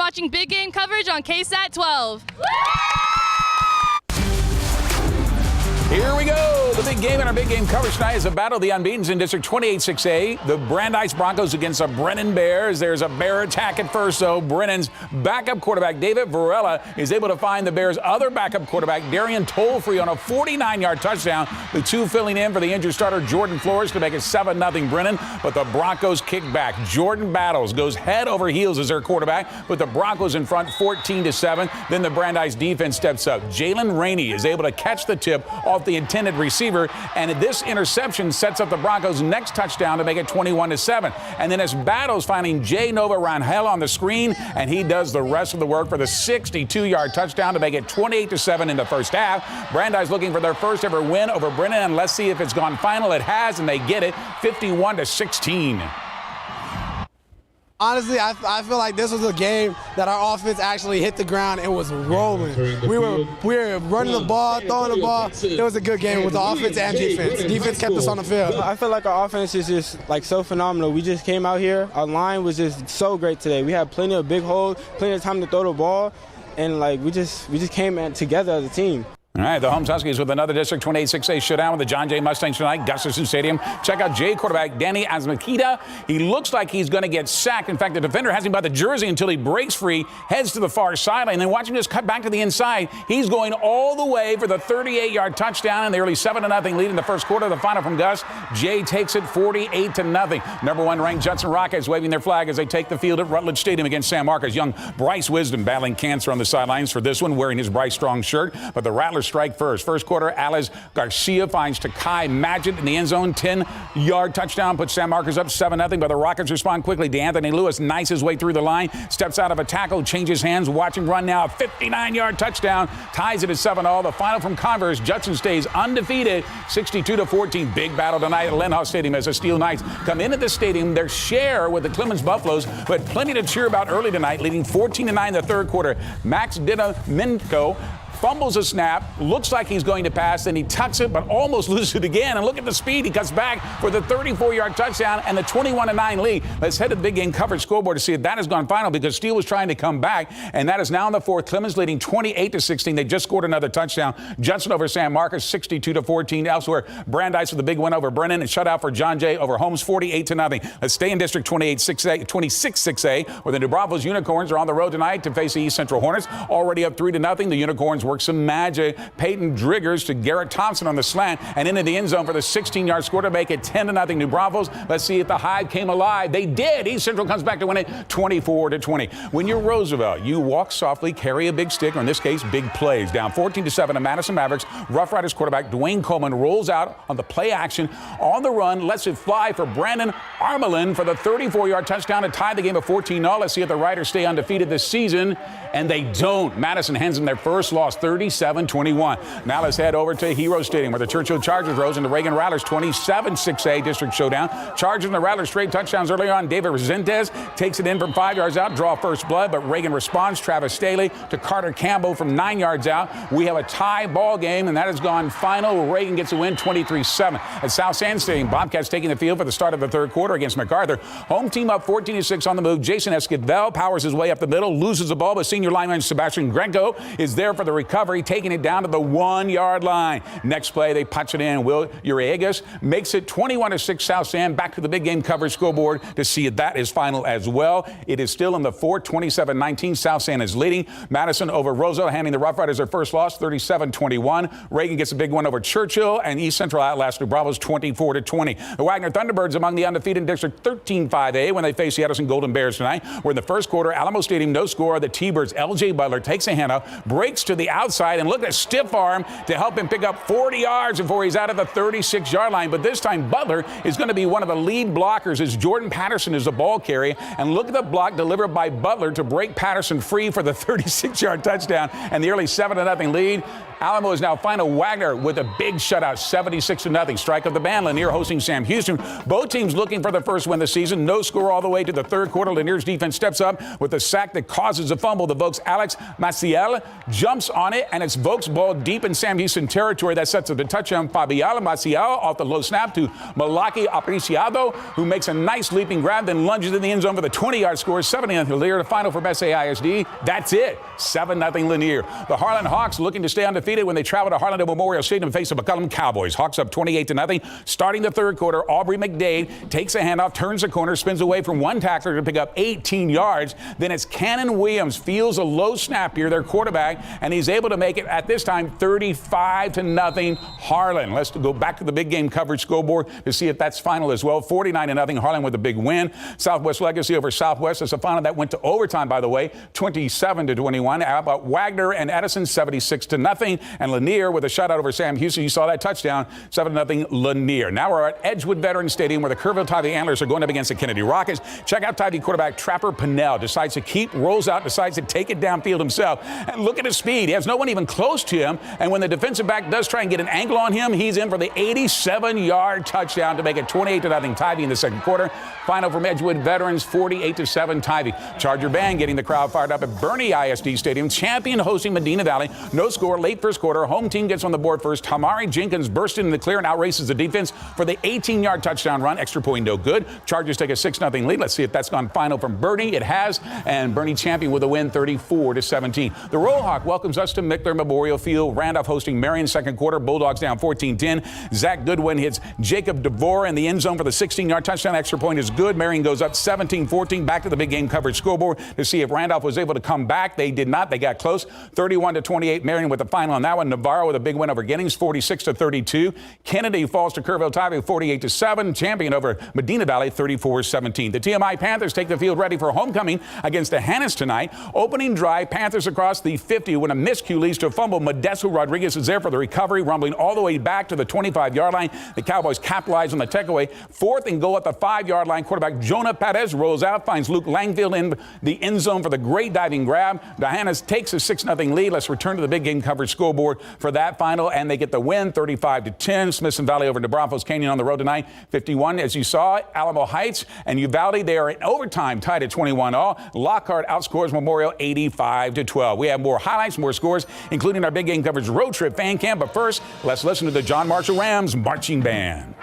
watching big game coverage on KSAT 12. Here we go. The big game in our big game coverage tonight is a battle of the unbeatens in District 28-6A. The Brandeis Broncos against the Brennan Bears. There's a Bear attack at first, though. Brennan's backup quarterback, David Varela, is able to find the Bears' other backup quarterback, Darian Tollfree, on a 49-yard touchdown. The two filling in for the injured starter, Jordan Flores, to make it 7-0 Brennan. But the Broncos kick back. Jordan Battles goes head over heels as their quarterback, with the Broncos in front 14-7. Then the Brandeis defense steps up. Jalen Rainey is able to catch the tip off the intended receiver, and this interception sets up the Broncos' next touchdown to make it 21-7. And then it's Battles finding Jay Nova Rangel on the screen, and he does the rest of the work for the 62-yard touchdown to make it 28-7 in the first half. Brandeis looking for their first ever win over Brennan, and let's see if it's gone final. It has, and they get it 51-16. Honestly, I feel like this was a game that our offense actually hit the ground and was rolling. We were running the ball, throwing the ball. It was a good game with the offense and defense. Defense kept us on the field. I feel like our offense is just like so phenomenal. We just came out here. Our line was just so great today. We had plenty of big holes, plenty of time to throw the ball, and like we just came together as a team. All right, the Holmes Huskies with another District 28-6A showdown with the John Jay Mustangs tonight, Gustafson Stadium. Check out Jay quarterback Danny Azmakita. He looks like he's going to get sacked. In fact, the defender has him by the jersey until he breaks free, heads to the far sideline, and then watch him just cut back to the inside. He's going all the way for the 38-yard touchdown in the early 7-0 lead in the first quarter. The final from Gus. Jay takes it 48-0. Number one ranked Judson Rockets waving their flag as they take the field at Rutledge Stadium against San Marcos. Young Bryce Wisdom battling cancer on the sidelines for this one, wearing his Bryce Strong shirt, but the Rattlers strike first. First quarter, Alex Garcia finds Takai Magid in the end zone. 10-yard touchdown puts San Marcos up 7-0, but the Rockets respond quickly. DeAnthony Lewis knifes his way through the line, steps out of a tackle, changes hands, watch him run now. A 59-yard touchdown, ties it at 7-all. The final from Converse, Judson stays undefeated, 62-14. Big battle tonight at LEHNHOFF Stadium as the Steel Knights come into the stadium. Their share with the Clemens Buffaloes, who had plenty to cheer about early tonight, leading 14-9 in the third quarter. Max Dinaminko fumbles a snap, looks like he's going to pass, then he tucks it, but almost loses it again. And look at the speed. He cuts back for the 34-yard touchdown and the 21-9 lead. Let's head to the big game coverage scoreboard to see if that has gone final, because Steele was trying to come back, and that is now in the fourth. Clemens leading 28-16. They just scored another touchdown. Judson over San Marcos, 62-14. Elsewhere, Brandeis with a big win over Brennan, and shutout for John Jay over Holmes, 48-0. Let's stay in District 26-6A, where the New Braunfels Unicorns are on the road tonight to face the East Central Hornets. Already up 3-0. The Unicorns work some magic. Peyton Driggers to Garrett Thompson on the slant and into the end zone for the 16-yard score to make it 10-0 New Braunfels. Let's see if the Hive came alive. They did. East Central comes back to win it 24-20. When you're Roosevelt, you walk softly, carry a big stick, or in this case, big plays. Down 14-7 to Madison Mavericks. Rough Riders quarterback Dwayne Coleman rolls out on the play action on the run, lets it fly for Brandon Armelin for the 34-yard touchdown to tie the game at 14-0. Let's see if the Riders stay undefeated this season, and they don't. Madison hands them their first loss, 37-21. Now let's head over to Hero Stadium, where the Churchill Chargers rose into Reagan Rattlers 27-6A district showdown. Chargers and the Rattlers straight touchdowns early on. David Resendez takes it in from 5 yards out, draw first blood, but Reagan responds. Travis Staley to Carter Campbell from 9 yards out. We have a tie ball game, and that has gone final. Reagan gets a win 23-7. At South San Stadium, Bobcats taking the field for the start of the third quarter against MacArthur. Home team up 14-6 on the move. Jason Esquivel powers his way up the middle, loses the ball, but senior lineman Sebastian Grenko is there for the recovery, taking it down to the 1 yard line. Next play, they punch it in. Will Uriagas makes it 21-6 South San. Back to the big game coverage scoreboard to see if that is final as well. It is still in the fourth, 27-19. South San is leading. Madison over Roosevelt, handing the Rough Riders their first loss, 37-21. Reagan gets a big one over Churchill, and East Central outlasts New Braunfels 24-20. The Wagner Thunderbirds among the undefeated in District 13-5A when they face the Edison Golden Bears tonight. We're in the first quarter. Alamo Stadium, no score. The T-Birds, L.J. Butler takes a handoff, breaks to the outside, and look at a stiff arm to help him pick up 40 yards before he's out of the 36-yard line. But this time, Butler is going to be one of the lead blockers as Jordan Patterson is the ball carrier. And look at the block delivered by Butler to break Patterson free for the 36-yard touchdown and the early 7-0 lead. Alamo is now final. Wagner with a big shutout, 76-0. Strike of the band. Lanier hosting Sam Houston. Both teams looking for their first win this season. No score all the way to the third quarter. Lanier's defense steps up with a sack that causes a fumble. The Vokes' Alex Maciel jumps on on it, and it's Vokes ball deep in Sam Houston territory. That sets up the touchdown. Fabiala Maciel off the low snap to Malaki Apreciado, who makes a nice leaping grab, then lunges in the end zone for the 20-yard score. 7-0 Lanier, the final for SAISD. That's it. 7-0 Lanier. The Harlan Hawks looking to stay undefeated when they travel to Harlandale Memorial Stadium to face the MCCOLLUM Cowboys. Hawks up 28-0. Starting the third quarter, Aubrey McDade takes a handoff, turns the corner, spins away from one tackler to pick up 18 yards. Then it's Cannon Williams, feels a low snap here, their quarterback, and he's able to make it at this time 35-0 Harlan. Let's go back to the big game coverage scoreboard to see if that's final as well. 49-0 Harlan with a big win. Southwest Legacy over Southwest. It's a final that went to overtime, by the way, 27-21. How about Wagner and Edison, 76-0, and Lanier with a shutout over Sam Houston. You saw that touchdown, 7-0 Lanier. Now we're at Edgewood Veterans Stadium where the Kerrville TIVY Antlers are going up against the Kennedy Rockets. Check out TIVY quarterback Trapper Pinnell. Decides to keep, rolls out, decides to take it downfield himself. And look at his speed. He has no one even close to him. And when the defensive back does try and get an angle on him, he's in for the 87-yard touchdown to make it 28-0 TIVY in the second quarter. Final from Edgewood Veterans, 48-7 TIVY. Charger Band getting the crowd fired up at Boerne ISD Stadium. Champion hosting Medina Valley. No score, late first quarter. Home team gets on the board first. Tamari Jenkins burst into the clear and outraces the defense for the 18-yard touchdown run. Extra point no good. Chargers take a 6-0 lead. Let's see if that's gone final from Boerne. It has. And Boerne champion with a win, 34-17. The Rollhawk welcomes us to Mickler Memorial Field. Randolph hosting Marion second quarter. Bulldogs down 14-10. Zach Goodwin hits Jacob DeVore in the end zone for the 16-yard touchdown. Extra point is good. Marion goes up 17-14. Back to the big game coverage scoreboard to see if Randolph was able to come back. They did not. They got close. 31-28. Marion with the final on that one. Navarro with a big win over Giddings, 46-32. Kennedy falls to Kerrville TIVY, 48-7. Champion over Medina Valley, 34-17. The TMI Panthers take the field ready for homecoming against the Hannas tonight. Opening drive, Panthers across the 50 when a miscue leads to a fumble. Modesto Rodriguez is there for the recovery, rumbling all the way back to the 25-yard line. The Cowboys capitalize on the takeaway. 4th and goal at the 5-yard line. Quarterback Jonah Perez rolls out, finds Luke Langfield in the end zone for the great diving grab. The Hannas takes a 6-0 lead. Let's return to the big game coverage scoreboard for that final, and they get the win, 35-10. Smithson Valley over to Broncos Canyon on the road tonight, 51. As you saw, Alamo Heights and Uvalde, they are in overtime, tied at 21-all. Lockhart outscores Memorial 85-12. We have more highlights, more scores, including our big game coverage road trip fan camp. But first, let's listen to the John Marshall Rams marching band.